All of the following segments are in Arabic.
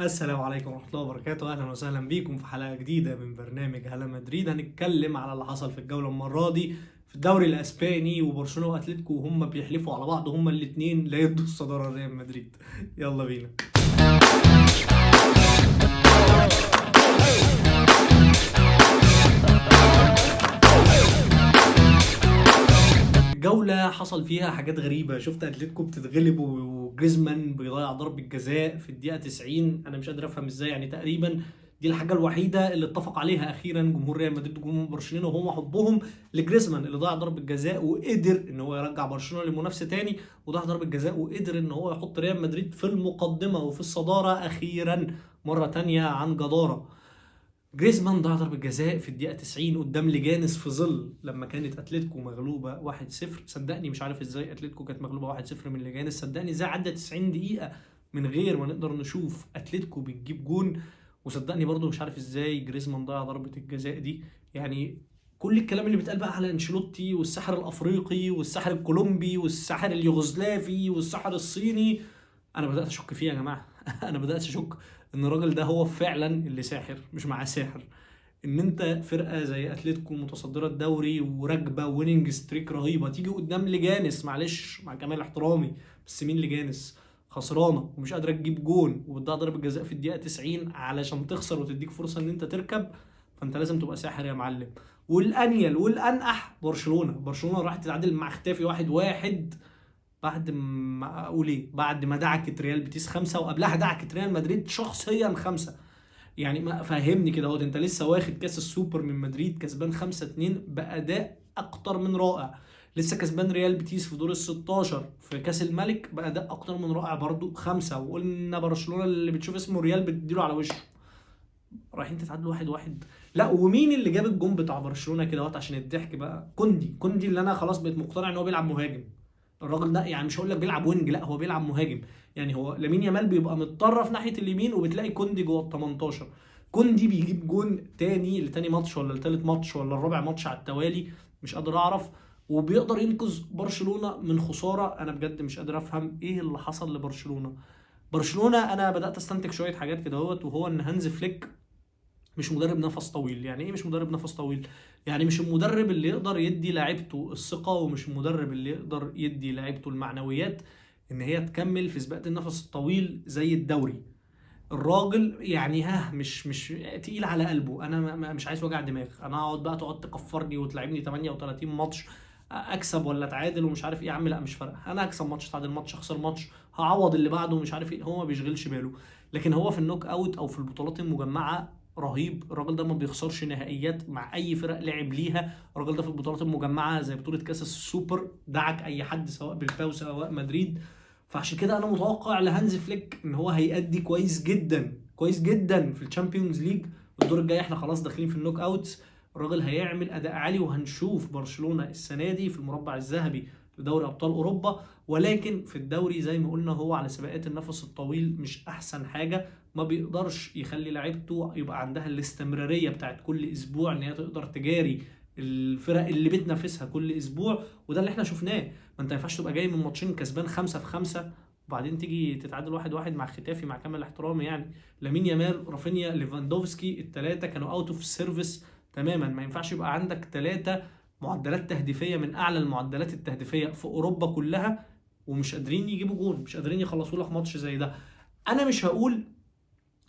السلام عليكم ورحمة الله وبركاته. أهلا وسهلا بيكم في حلقة جديدة من برنامج هلا مدريد. هنتكلم على اللي حصل في الجولة المرة دي في الدوري الأسباني، وبرشلونة وأتلتيكو وهم بيحلفوا على بعض هما الاتنين لا يدوا الصدارة لريال مدريد. يلا بينا. الجولة حصل فيها حاجات غريبة. شفت اتلتيكو بتتغلب وجريزمان بيضيع ضربة جزاء في الدقيقة 90. أنا مش قادر أفهم إزاي، يعني تقريبا دي الحاجة الوحيدة اللي اتفق عليها أخيرا جمهور ريال مدريد وجمهور برشلونة، وهم حبهم لجريزمان اللي ضيع ضربة جزاء وقدر إن هو يرجع برشلونة للمنافسة تاني، وضيع ضربة جزاء وقدر إن هو يحط ريال مدريد في المقدمة وفي الصدارة أخيرا مرة تانية عن جدارة. جريزمان ضيع ضربة جزاء في الدقيقة 90 قدام ليجانس في ظل لما كانت اتلتيكو مغلوبة 1-0. صدقني مش عارف ازاي اتلتيكو كانت مغلوبة 1-0 من ليجانس. صدقني ازاي عدى 90 دقيقة من غير ما نقدر نشوف اتلتيكو بتجيب جون. وصدقني برضو مش عارف ازاي جريزمان ضيع ضربة الجزاء دي. يعني كل الكلام اللي بيتقال بقى على انشيلوتي والسحر الافريقي والسحر الكولومبي والسحر اليوغوسلافي والسحر الصيني، انا بدات اشك فيه يا جماعه. انا بدات اشك ان الراجل ده هو فعلا اللي ساحر، مش معاه ساحر. ان انت فرقه زي اتلتيكو متصدره الدوري وراكبه ويننج ستريك رهيبه، تيجي قدام لجانس، معلش مع كامل احترامي، بس مين لجانس؟ خسرانه ومش قادره تجيب جون وبتضيع ضربه جزاء في الدقيقه 90 علشان تخسر وتديك فرصه ان انت تركب. فانت لازم تبقى ساحر يا معلم. والانيل والانقح برشلونه راحت تتعادل مع ختافي 1-1 بعد ما اقول ايه، بعد ما دعكت ريال بيتيس خمسه وقبلها دعكت ريال مدريد شخصيا خمسه. يعني ما فهمني كده، انت لسه واخد كاس السوبر من مدريد كسبان 5-2 باداء اكتر من رائع. لسه كسبان ريال بيتيس في دور ال 16 في كاس الملك باداء اكتر من رائع برضو خمسه. وقلنا برشلونه اللي بتشوف اسمه ريال بتديله على وشه. رايحين تتعادلوا 1-1. لا، ومين اللي جاب الجون بتاع برشلونه كده عشان الضحك بقى؟ كوندي اللي انا خلاص بقيت مقتنع ان هو بيلعب مهاجم. الراجل ده يعني مش هقول لك بيلعب وينج، لا هو بيلعب مهاجم. يعني هو لامين يامال بيبقى متطرف ناحيه اليمين وبتلاقي كوندي جوه ال 18. كوندي بيجيب جون تاني لتاني ماتش ولا لتالت ماتش ولا الرابع ماتش على التوالي، مش قادر اعرف. وبيقدر ينقذ برشلونه من خساره. انا بجد مش قادر افهم ايه اللي حصل لبرشلونه. برشلونه انا بدات استنتج شويه حاجات كده وهو ان هانز فليك مش مدرب نفس طويل. يعني ايه مش مدرب نفس طويل؟ يعني مش المدرب اللي يقدر يدي لاعيبته الثقة، ومش المدرب اللي يقدر يدي لاعيبته المعنويات ان هي تكمل في سباقات النفس الطويل زي الدوري. الراجل يعني مش تقيل على قلبه. انا مش عايز وجع دماغ. انا اقعد بقى تقعد تكفرني وتلعبني 38 ماتش اكسب ولا اتعادل ومش عارف ايه. يا عم لا، مش فارقه، انا اكسب ماتش اتعادل ماتش اخسر ماتش هعوض اللي بعده ومش عارف ايه. هو ما بيشغلش باله. لكن هو في النوك اوت او في البطولات المجمعه رهيب. الراجل ده ما بيخسرش نهائيات مع اي فرق لعب ليها. الراجل ده في البطولات المجمعه زي بطوله كاس السوبر دعك اي حد سواء بالباو سواء مدريد. فعشان كده انا متوقع لهانز فليك ان هو هيأدي كويس جدا كويس جدا في الشامبيونز ليج. الدور الجاي احنا خلاص داخلين في النوك اوتس. الراجل هيعمل اداء عالي وهنشوف برشلونة السنة دي في المربع الذهبي لدوري ابطال اوروبا. ولكن في الدوري زي ما قلنا هو على سباقات النفس الطويل مش احسن حاجة. ما بيقدرش يخلي لعيبته يبقى عندها الاستمرارية بتاعت كل اسبوع ان هي تقدر تجاري الفرق اللي بتنافسها كل اسبوع. وده اللي احنا شفناه. ما انت ما ينفعش تبقى جاي من ماتشين كسبان 5-5 وبعدين تيجي تتعادل 1-1 مع ختافي مع كامل احترامي. يعني لامين يامال رافينيا ليفاندوفسكي الثلاثه كانوا اوت اوف سيرفيس تماما. ما ينفعش يبقى عندك ثلاثه معدلات تهديفيه من اعلى المعدلات التهديفيه في اوروبا كلها ومش قادرين يجيبوا جون، مش قادرين يخلصوا لك ماتش زي ده. انا مش هقول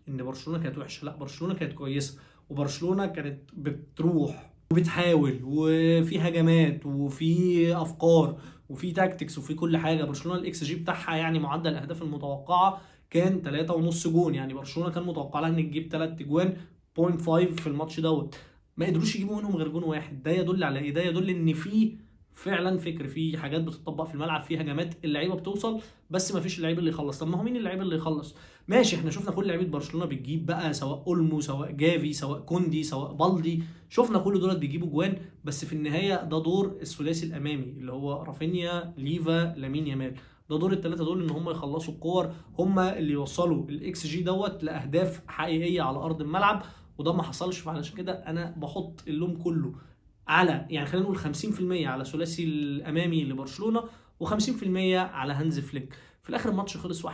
ان برشلونه كانت وحشه، لا برشلونه كانت كويسه. وبرشلونه كانت بتروح وبتحاول وفي هجمات وفي افكار وفي تاكتكس وفي كل حاجه. برشلونه الاكس جي بتاعها يعني معدل الاهداف المتوقعه كان 3.5 جون. يعني برشلونه كان متوقع لها ان تجيب 3 جوان 0.5 في الماتش ما قدروش يجيبوا منهم غير جون واحد. ده يدل على ايه؟ ده يدل ان في فعلا فكر، في حاجات بتطبق في الملعب، في هجمات اللعيبه بتوصل بس ما فيش اللعيب اللي يخلص. طب ما هو مين اللعيب اللي يخلص؟ ماشي، احنا شفنا كل لعيبه برشلونه بتجيب بقى، سواء اولمو سواء جافي سواء كوندي سواء بالدي، شفنا كل دول بيجيبوا جوان. بس في النهايه ده دور الثلاثي الامامي اللي هو رافينيا ليفا لامين يامال. ده دور الثلاثه دول ان هم يخلصوا الكور، هم اللي يوصلوا الاكس جي لاهداف حقيقيه على ارض الملعب. وده ما حصلش. فعلشان كده انا بحط اللوم كله على، يعني خلينا نقول 50% على ثلاثي الامامي لبرشلونه و50% على هانز فليك. في الاخر الماتش خلص 1-1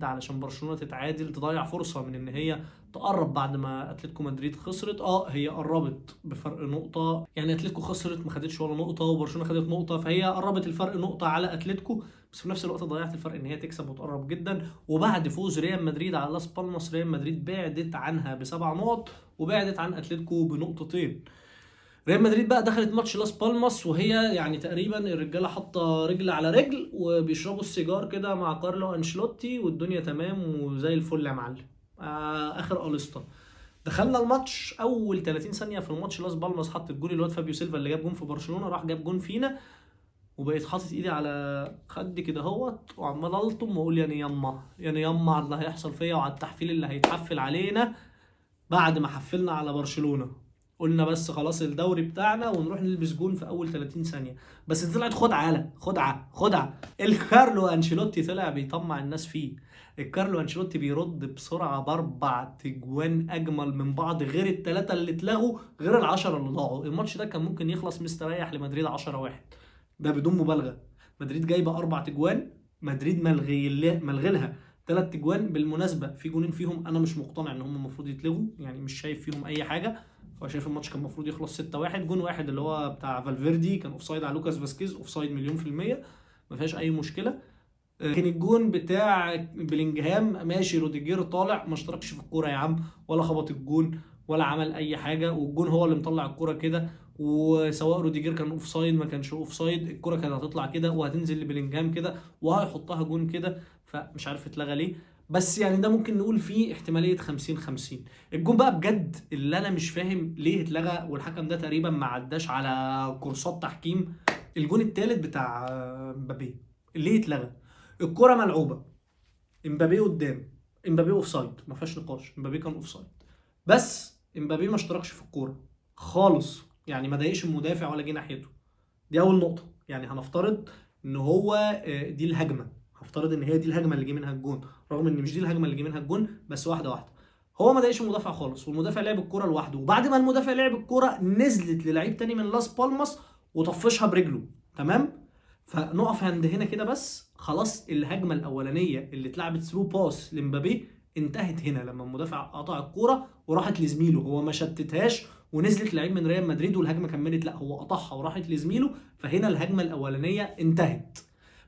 علشان برشلونه تتعادل، تضيع فرصه من ان هي تقرب بعد ما اتلتيكو مدريد خسرت. هي قربت بفرق نقطه، يعني اتلتيكو خسرت ما خدتش ولا نقطه وبرشلونه خدت نقطه، فهي قربت الفرق نقطه على اتلتيكو، بس في نفس الوقت ضيعت الفرق ان هي تكسب وتقرب جدا. وبعد فوز ريال مدريد على لاس بالماس، ريال مدريد بعدت عنها ب7 نقط وبعدت عن اتلتيكو بنقطتين. ريال مدريد بقى دخلت ماتش لاس بالماس وهي يعني تقريبا الرجاله حاطه رجل على رجل وبيشربوا السيجار كده مع كارلو انشيلوتي والدنيا تمام وزي الفل يا معلم. اخر قلصته. دخلنا الماتش، اول 30 ثانيه في الماتش لاس بالماس حط الجون الواد فابيو سيلفا اللي جاب جون في برشلونه، راح جاب جون فينا، وبقيت حاطط ايدي على خدي كده اهوت وعمال الطم واقول يعني يما يعني يما على اللي هيحصل فيا وعلى التحفيل اللي هيتحفل علينا بعد ما حفلنا على برشلونه. قلنا بس خلاص الدوري بتاعنا ونروح نلبس جون في اول 30 ثانيه، بس طلعت خدعه، خدعه. الكارلو انشيلوتي طلع بيطمع الناس فيه. الكارلو انشيلوتي بيرد بسرعه ب4 تجوان اجمل من بعض، غير الثلاثه اللي اتلغوا، غير العشره اللي ضاعوا. الماتش ده كان ممكن يخلص مستريح لمدريد 10-1، ده بدون مبالغه. مدريد جايبه 4 تجوان، مدريد ملغي لها 3 تجوان. بالمناسبه في جونين فيهم انا مش مقتنع ان هم المفروض يتلغوا، يعني مش شايف فيهم اي حاجه. هو شايف الماتش كان المفروض يخلص 6-1. جون واحد اللي هو بتاع فالفيردي كان اوفسايد على لوكاس فاسكيز، اوفسايد مليون في المية، ما فيهاش اي مشكله. لكن الجون بتاع بلينجهام ماشي، روديجير طالع ما اشتركش في الكوره يا عم، ولا خبط الجون ولا عمل اي حاجه، والجون هو اللي مطلع الكوره كده. وسواء روديجير كان اوفسايد ما كانش اوفسايد، الكوره كانت هتطلع كده وهتنزل لبلينجهام كده وهيحطها جون كده، فمش عارف اتلغى ليه. بس يعني ده ممكن نقول فيه احتماليه 50-50. الجون بقى بجد اللي انا مش فاهم ليه اتلغى، والحكم ده تقريبا ما عداش على كورسات تحكيم. الجون الثالث بتاع مبابي ليه اتلغى؟ الكرة ملعوبة، امبابي قدام، امبابي اوف سايد، ما فيهاش نقاش، امبابي كان اوف سايد، بس امبابي ما اشتركش في الكورة خالص، يعني ما ضايقش المدافع ولا جه ناحيته. دي اول نقطة. يعني هنفترض ان هو دي الهجمة، هفترض ان هي دي الهجمة اللي جه منها الجون، رغم ان مش دي الهجمة اللي جه منها الجون، بس واحدة واحدة. هو ما ضايقش المدافع خالص، والمدافع لعب الكورة لوحده، وبعد ما المدافع لعب الكورة نزلت للعيب تاني من لاس بالماس وطفشها برجله، تمام. فنقف عند هنا كده بس، خلاص الهجمه الاولانيه اللي اتلعبت ثرو باس لمبابي انتهت هنا لما المدافع قطع الكوره وراحت لزميله، هو ما شتتهاش ونزلت لعيب من ريال مدريد والهجمه كملت، لا هو قطعها وراحت لزميله، فهنا الهجمه الاولانيه انتهت.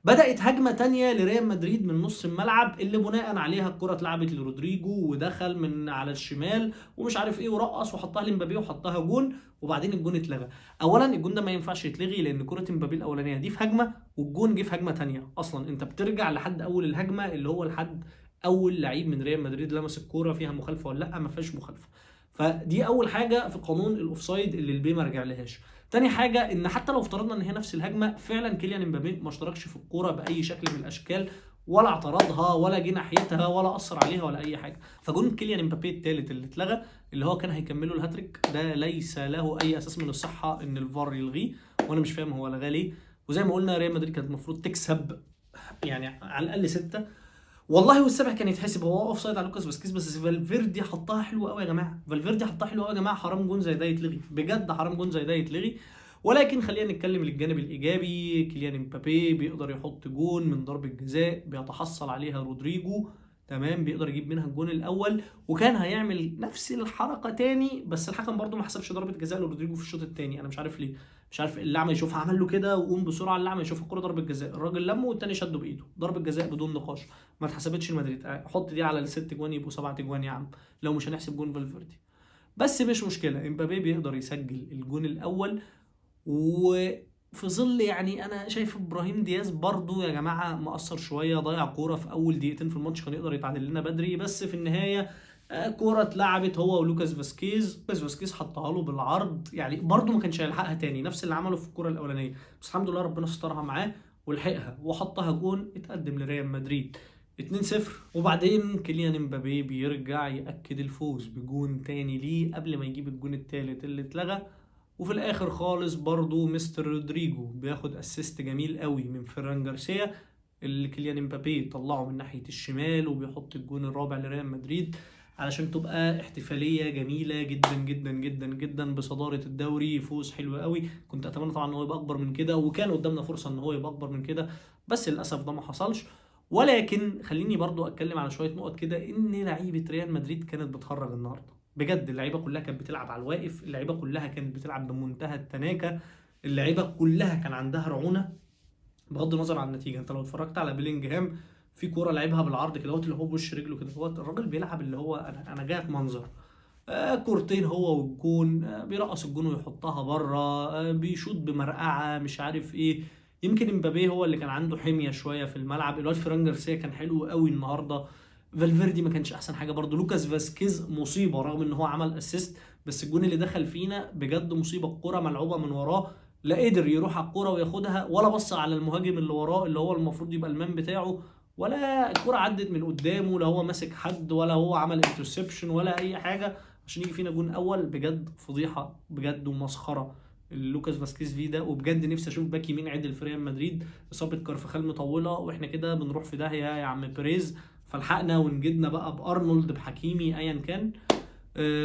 بدأت هجمة تانية لريال مدريد من نص الملعب، اللي بناء عليها الكرة اتلعبت لرودريجو ودخل من على الشمال ومش عارف ايه ورقص وحطها لمبابي وحطها جون، وبعدين الجون اتلغى. اولا الجون ده ما ينفعش يتلغي لان كرة مبابي الاولانية دي في هجمة والجون جه في هجمة تانية، اصلا انت بترجع لحد اول الهجمة اللي هو لحد اول لعيب من ريال مدريد لمس الكرة، فيها مخالفة ولا لا؟ ما فيهاش مخالفة. فدي اول حاجة في قانون الاوفسايد اللي البي ما رجع لهاش. تاني حاجه ان حتى لو افترضنا ان هي نفس الهجمه، فعلا كيليان امبابي ما اشتركش في الكوره باي شكل من الاشكال، ولا اعترضها ولا جه ناحيتها ولا اثر عليها ولا اي حاجه. فجون كيليان امبابي الثالث اللي اتلغى، اللي هو كان هيكمله الهاتريك، ده ليس له اي اساس من الصحه ان الفار يلغيه، وانا مش فاهم هو لغاه ليه. وزي ما قلنا ريال مدريد كانت المفروض تكسب يعني على الاقل 6، والله والسبع كان يتحسب. هو اوف سايد على لوكاس فاسكيز، بس فالفيردي حطها حلوه قوي يا جماعه، فالفيردي حطها حلوه قوي يا جماعه، حرام جون زي ده يتلغي، بجد حرام جون زي ده يتلغي. ولكن خلينا نتكلم للجانب الايجابي، كيليان امبابي بيقدر يحط جون من ضربه جزاء بيتحصل عليها رودريجو، تمام، بيقدر يجيب منها الجون الاول، وكان هيعمل نفس الحركه تاني بس الحكم برده ما حسبش ضربه جزاء لرودريجو في الشوط الثاني، انا مش عارف ليه. مش عارف اللعمه يشوفها عمل له كده وقوم بسرعه، اللعمه يشوف الكوره ضربه جزاء، الراجل لمه والتاني شده بايده، ضربه جزاء بدون نقاش، ما اتحسبتش لمدريد. حط دي على الست جوان يبقوا 7 جوان يا عم، لو مش هنحسب جون فالفيردي. بس مش مشكله، امبابي بيقدر يسجل الجون الاول، وفي ظل يعني انا شايف ابراهيم دياز برضو يا جماعه مقصر شويه، ضيع كوره في اول دقيقتين في الماتش كان يقدر يتعادل لنا بدري، بس في النهايه كوره اتلعبت هو ولوكاس فاسكيز، لوكاس فاسكيز حطها له بالعرض، يعني برضو ما كانش هيلحقها تاني، نفس اللي عمله في الكوره الاولانيه، بس الحمد لله ربنا سترها معاه ولحقها وحطها جون، اتقدم لريال مدريد 2-0. وبعدين كيليان امبابي بيرجع يأكد الفوز بجون تاني ليه قبل ما يجيب الجون التالت اللي اتلغى. وفي الاخر خالص برضو مستر رودريجو بياخد اسيست جميل قوي من فيران جارسيا اللي كيليان امبابي طلعه من ناحية الشمال، وبيحط الجون الرابع لريال مدريد علشان تبقى احتفالية جميلة جدا جدا جدا جدا بصدارة الدوري، فوز حلو قوي. كنت اتمنى طبعا ان هو يبقى اكبر من كده، وكان قدامنا فرصة ان هو يبقى اكبر من كده، بس للاسف ده ما حصلش. ولكن خليني برضو اتكلم على شويه نقط كده، ان لعيبه ريال مدريد كانت بتخرج النهارده بجد. اللعيبه كلها كانت بتلعب على الواقف، اللعيبه كلها كانت بتلعب بمنتهى التناكه، اللعيبه كلها كان عندها رعونه بغض النظر عن النتيجه. انت لو اتفرجت على بيلينجهام في كوره لعبها بالعرض كده اللي هو بوش رجله كده، هو الراجل بيلعب اللي هو انا جاي منظر. كورتين هو والجون، بيرقص الجون ويحطها بره، بيشوط بمرقعه مش عارف ايه. يمكن امبابي هو اللي كان عنده حميه شويه في الملعب، الواد فران جارسيا كان حلو قوي النهارده، فالفيردي ما كانش احسن حاجه برده، لوكاس فاسكيز مصيبه رغم ان هو عمل اسيست، بس الجون اللي دخل فينا بجد مصيبه، الكوره ملعوبه من وراه لا قدر يروح على الكوره وياخدها، ولا بص على المهاجم اللي وراه اللي هو المفروض يبقى المان بتاعه، ولا الكوره عدت من قدامه، لا هو ماسك حد ولا هو عمل انترسبشن ولا اي حاجه عشان يجي فينا جون اول. بجد فضيحه بجد ومسخره لوكاس فاسكيز في ده. وبجد نفسي اشوف باك يمين عدل في ريال مدريد، اصابه كارفخال مطوله واحنا كده بنروح في داهيه يا عم بيريز، فالحقنا ونجدنا بقى بارنولد بحكيمي ايا كان.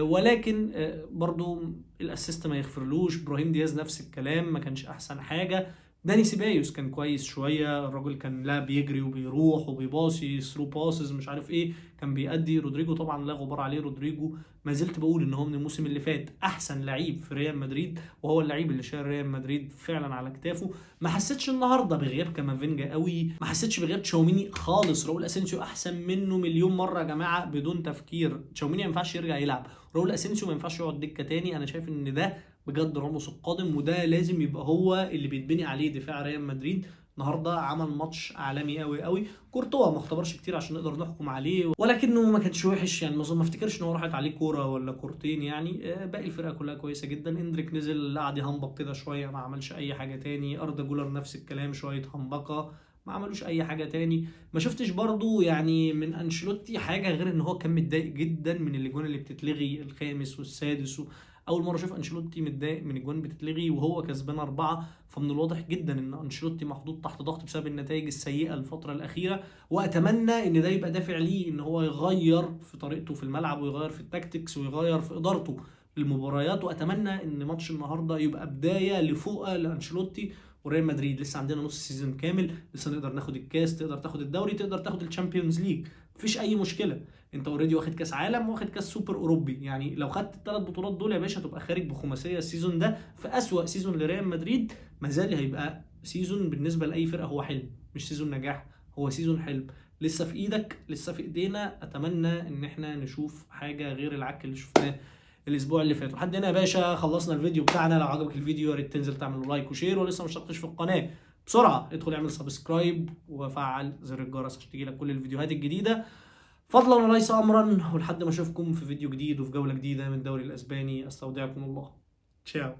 ولكن برضو الاسيست ما يغفرلوش. ابراهيم دياز نفس الكلام، ما كانش احسن حاجه. داني سيبايوس كان كويس شويه، الراجل كان لا بيجري وبيروح وبيباصي ثرو باسز مش عارف ايه، كان بيأدي. رودريجو طبعا لا غبار عليه، رودريجو ما زلت بقول ان هو من الموسم اللي فات احسن لعيب في ريال مدريد، وهو اللعيب اللي شايل ريال مدريد فعلا على كتافه. ما حسيتش النهارده بغياب كامافينجا قوي، ما حسيتش بغياب تشاوميني خالص. راؤول اسينسيو احسن منه مليون مره يا جماعه بدون تفكير. تشاوميني ما ينفعش يرجع يلعب، راؤول اسينسيو ما ينفعش يقعد دكه تاني. انا شايف ان ده بجد راموس القادم، وده لازم يبقى هو اللي بيتبني عليه دفاع ريال مدريد. النهارده عمل ماتش عالمي قوي قوي. كورتوا ما اختبرش كتير عشان نقدر نحكم عليه، ولكنه ما كانش وحش يعني، ما افتكرش ان هو راحت عليه كوره ولا كورتين يعني. باقي الفرقه كلها كويسه جدا. اندريك نزل قعد يهنبق كده شويه، ما عملش اي حاجه تاني. اردا جولر نفس الكلام، شويه هنبقه ما عملوش اي حاجه تاني. ما شفتش برضو يعني من انشيلوتي حاجه غير ان هو كان متضايق جدا من الاجوان اللي بتتلغي الخامس والسادس. اول مره اشوف انشيلوتي متضايق من اجوان بتتلغي وهو كسبان 4، فمن الواضح جدا ان انشيلوتي محطوط تحت ضغط بسبب النتائج السيئه الفتره الاخيره. واتمنى ان ده يبقى دافع ليه ان هو يغير في طريقته في الملعب، ويغير في التاكتكس، ويغير في ادارته للمباريات. واتمنى ان ماتش النهارده يبقى بدايه لفوقه لانشيلوتي وريال مدريد. لسه عندنا نص سيزون كامل، لسه نقدر ناخد الكاس، تقدر تاخد الدوري، تقدر تاخد الشامبيونز ليج، مفيش اي مشكله. انت اوريدي واخد كاس عالم واخد كاس سوبر اوروبي، يعني لو خدت الثلاث بطولات دول يا باشا تبقى خارج بخماسيه السيزون ده في اسوأ سيزون لريال مدريد. ما زال هيبقى سيزون بالنسبه لاي فرقه هو حلم، مش سيزون نجاح، هو سيزون حلم. لسه في ايدك، لسه في ايدينا. اتمنى ان احنا نشوف حاجه غير العك اللي شفناه الاسبوع اللي فات. لحد هنا يا باشا خلصنا الفيديو بتاعنا. لو عجبك الفيديو يا ريت تنزل تعمل لايك وشير، ولسه ما اشتركتش في القناه بسرعه ادخل اعمل سبسكرايب وفعل زر الجرس عشان تجيلك كل الفيديوهات الجديده، فضلا وليس امرا. ولحد ما اشوفكم في فيديو جديد وفي جوله جديده من الدوري الاسباني، استودعكم الله. تشاو.